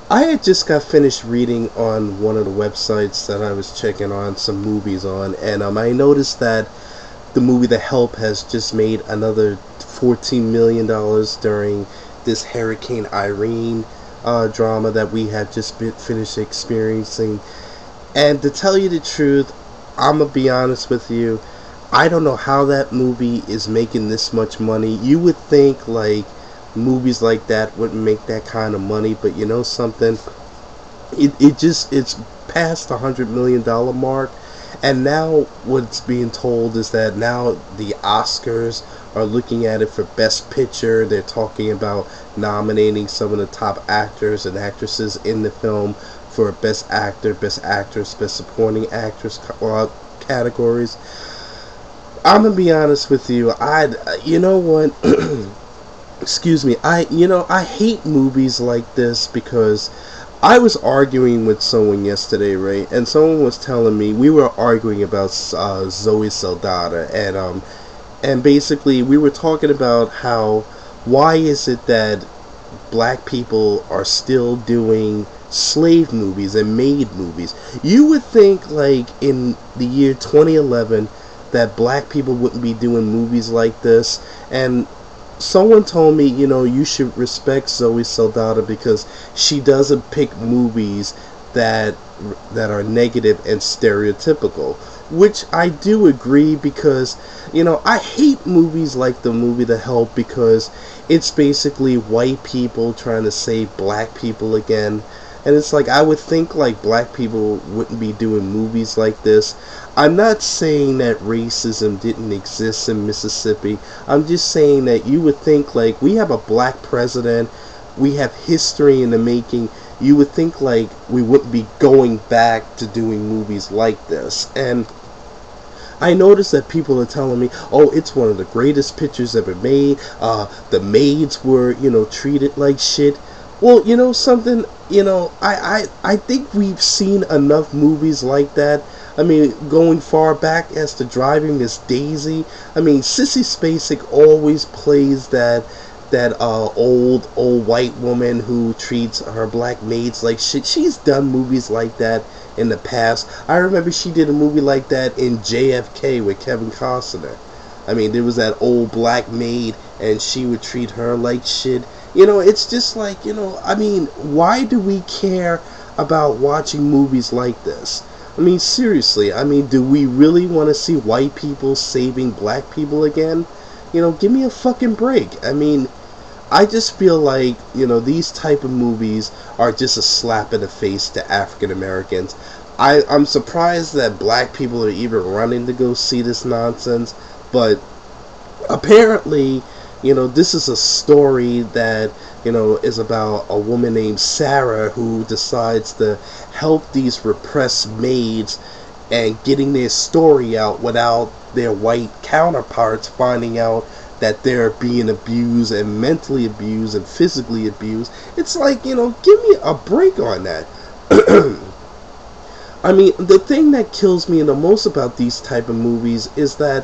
I had just got finished reading on one of the websites that I was checking on some movies on, and I noticed that the movie The Help has just made another $14 million during this Hurricane Irene drama that we have just finished experiencing. And to tell you the truth, I'm gonna be honest with you. I don't know how that movie is making this much money. You would think like movies like that wouldn't make that kind of money, but you know something? It's past the $100 million mark, and now what's being told is that now the Oscars are looking at it for Best Picture. They're talking about nominating some of the top actors and actresses in the film for Best Actor, Best Actress, Best Supporting Actress categories. I'm gonna be honest with you. You know what? Excuse me. I hate movies like this because I was arguing with someone yesterday, right? And someone was telling me we were arguing about Zoe Saldana, and basically we were talking about how why is it that black people are still doing slave movies and maid movies. You would think like in the year 2011 that black people wouldn't be doing movies like this, and someone told me, you should respect Zoe Saldana because she doesn't pick movies that are negative and stereotypical, which I do agree because I hate movies like the movie The Help because it's basically white people trying to save black people again. And it's like I would think like black people wouldn't be doing movies like this. I'm not saying that racism didn't exist in Mississippi. I'm just saying that you would think like we have a black president, we have history in the making. You would think like we wouldn't be going back to doing movies like this. And I noticed that people are telling me, "Oh, it's one of the greatest pictures ever made. The maids were, treated like shit." Well, you know something. I think we've seen enough movies like that. I mean, going far back as to Driving Miss Daisy. I mean, Sissy Spacek always plays that old white woman who treats her black maids like shit. She's done movies like that in the past. I remember she did a movie like that in JFK with Kevin Costner. I mean, there was that old black maid, and she would treat her like shit. It's just like, I mean, why do we care about watching movies like this? I mean, seriously, I mean, do we really want to see white people saving black people again? Give me a fucking break. I mean, I just feel like, these type of movies are just a slap in the face to African Americans. I'm surprised that black people are even running to go see this nonsense, but apparently, this is a story that, is about a woman named Sarah who decides to help these repressed maids and getting their story out without their white counterparts finding out that they're being abused and mentally abused and physically abused. It's like, give me a break on that. I mean, the thing that kills me the most about these type of movies is that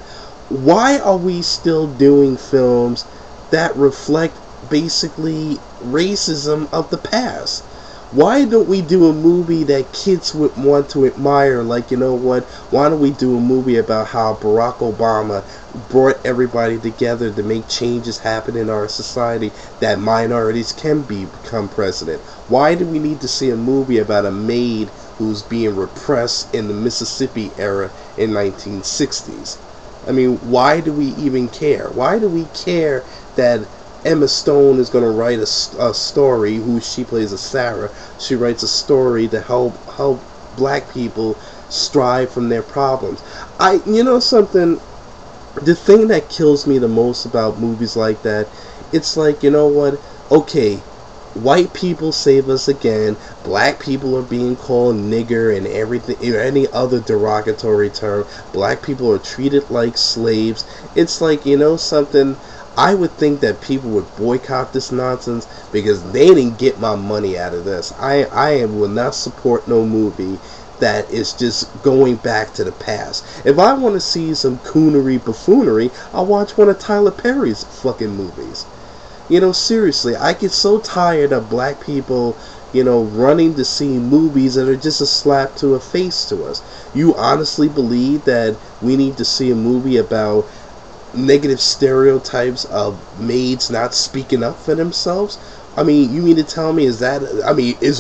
why are we still doing films that reflect basically racism of the past? Why don't we do a movie that kids would want to admire? Like, why don't we do a movie about how Barack Obama brought everybody together to make changes happen in our society, that minorities can become president? Why do we need to see a movie about a maid who's being repressed in the Mississippi era in 1960s? I mean, why do we even care? Why do we care that Emma Stone is going to write a story, who she plays as Sarah? She writes a story to help black people strive from their problems. Something, the thing that kills me the most about movies like that, it's like, what? Okay, white people save us again. Black people are being called nigger and everything, or any other derogatory term. Black people are treated like slaves. It's like, something. I would think that people would boycott this nonsense because they didn't get my money out of this. I will not support no movie that is just going back to the past. If I want to see some coonery buffoonery, I'll watch one of Tyler Perry's fucking movies. Seriously, I get so tired of black people, running to see movies that are just a slap to a face to us. You honestly believe that we need to see a movie about negative stereotypes of maids not speaking up for themselves? I mean, you mean to tell me is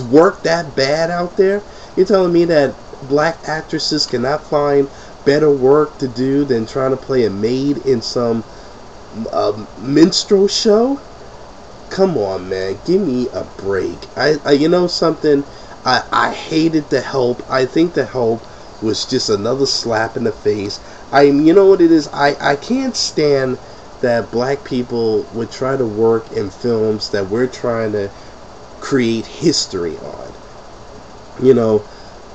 work that bad out there? You're telling me that black actresses cannot find better work to do than trying to play a maid in some minstrel show? Come on, man, give me a break. You know something? I hated The Help. I think The Help was just another slap in the face. You know what it is? I can't stand that black people would try to work in films that we're trying to create history on.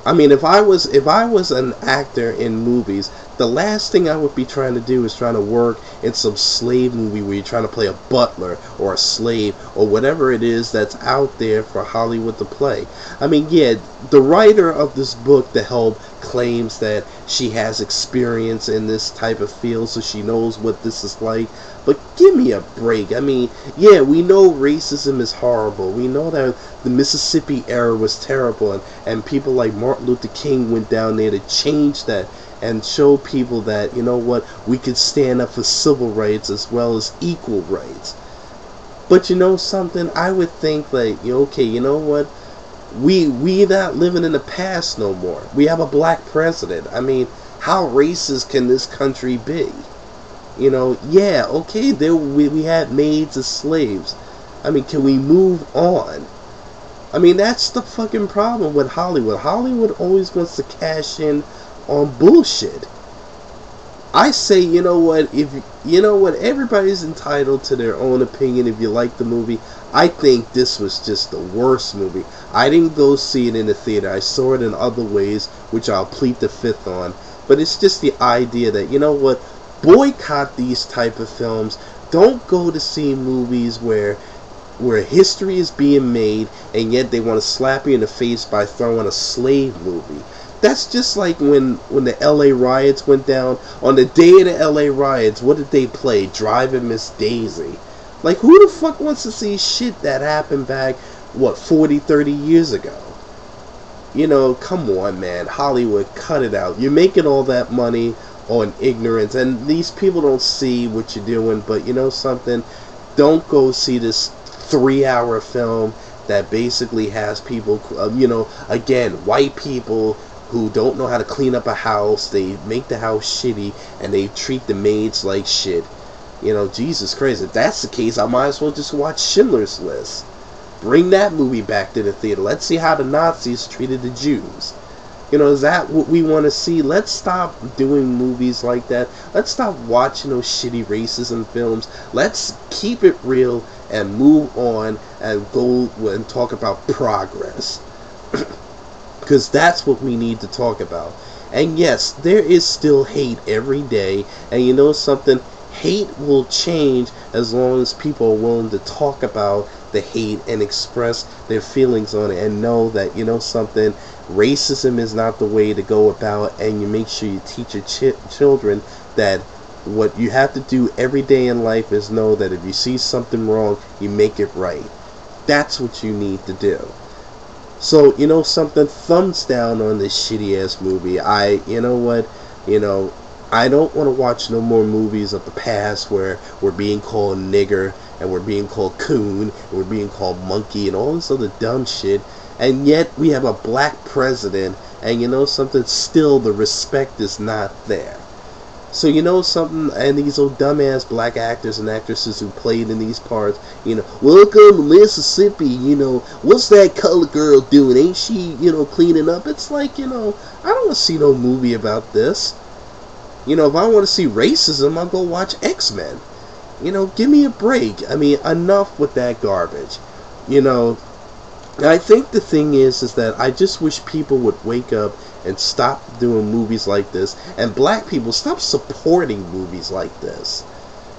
If I was an actor in movies, the last thing I would be trying to do is trying to work in some slave movie where you're trying to play a butler or a slave or whatever it is that's out there for Hollywood to play. Yeah, the writer of this book, The Help, claims that she has experience in this type of field, so she knows what this is like. But give me a break. Yeah, we know racism is horrible. We know that the Mississippi era was terrible, and people like Martin Luther King went down there to change that and show people that, we could stand up for civil rights as well as equal rights. But you know something? I would think like, okay, you know what? We not living in the past no more. We have a black president. How racist can this country be? Yeah, okay, we had maids as slaves. Can we move on? That's the fucking problem with Hollywood. Hollywood always wants to cash in on bullshit. I say, everybody's entitled to their own opinion if you like the movie. I think this was just the worst movie. I didn't go see it in the theater. I saw it in other ways, which I'll plead the fifth on. But it's just the idea that, boycott these type of films. Don't go to see movies where history is being made and yet they want to slap you in the face by throwing a slave movie. That's just like when the LA riots went down. On the day of the LA riots, what did they play? Driving Miss Daisy. Like, who the fuck wants to see shit that happened back, 40, 30 years ago? Come on, man. Hollywood, cut it out. You're making all that money on ignorance, and these people don't see what you're doing. But you know something? Don't go see this 3-hour film that basically has people, again, white people who don't know how to clean up a house. They make the house shitty, and they treat the maids like shit. Jesus Christ, if that's the case, I might as well just watch Schindler's List. Bring that movie back to the theater. Let's see how the Nazis treated the Jews. Is that what we want to see? Let's stop doing movies like that. Let's stop watching those shitty racism films. Let's keep it real and move on and go and talk about progress. Because that's what we need to talk about. And yes, there is still hate every day. And you know something? Hate will change as long as people are willing to talk about the hate and express their feelings on it and know that, something, racism is not the way to go about, and you make sure you teach your children that what you have to do every day in life is know that if you see something wrong, you make it right. That's what you need to do. So, something, thumbs down on this shitty ass movie. I don't want to watch no more movies of the past where we're being called nigger and we're being called coon and we're being called monkey and all this other dumb shit. And yet we have a black president, and something, still the respect is not there. So something, and these old dumbass black actors and actresses who played in these parts, welcome to Mississippi, what's that colored girl doing? Ain't she, cleaning up? It's like, I don't want to see no movie about this. If I want to see racism, I'll go watch X-Men. Give me a break. Enough with that garbage. I think the thing is that I just wish people would wake up and stop doing movies like this. And black people, stop supporting movies like this.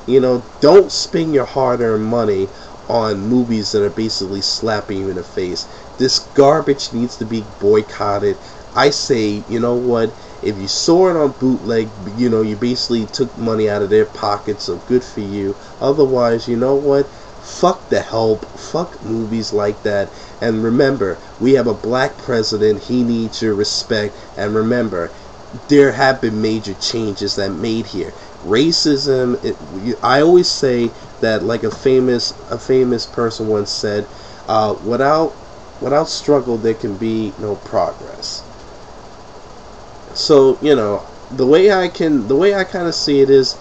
Don't spend your hard-earned money on movies that are basically slapping you in the face. This garbage needs to be boycotted. I say, you know what? If you saw it on bootleg, you basically took money out of their pockets, so good for you. Otherwise, you know what? Fuck The Help. Fuck movies like that. And remember, we have a black president. He needs your respect. And remember, there have been major changes that made here. Racism. I always say that, like a famous person once said, without struggle there can be no progress. So the way I kind of see it is,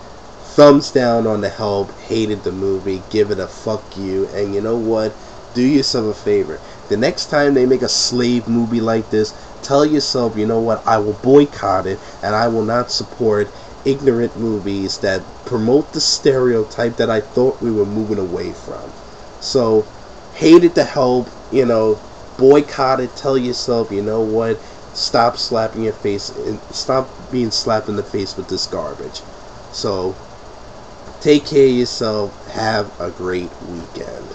thumbs down on The Help. Hated the movie. Give it a fuck you. And you know what? Do yourself a favor. The next time they make a slave movie like this, tell yourself, you know what? I will boycott it, and I will not support ignorant movies that promote the stereotype that I thought we were moving away from. So, hated The Help. Boycott it. Tell yourself, you know what? Stop slapping your face. Stop being slapped in the face with this garbage. So, take care of yourself. Have a great weekend.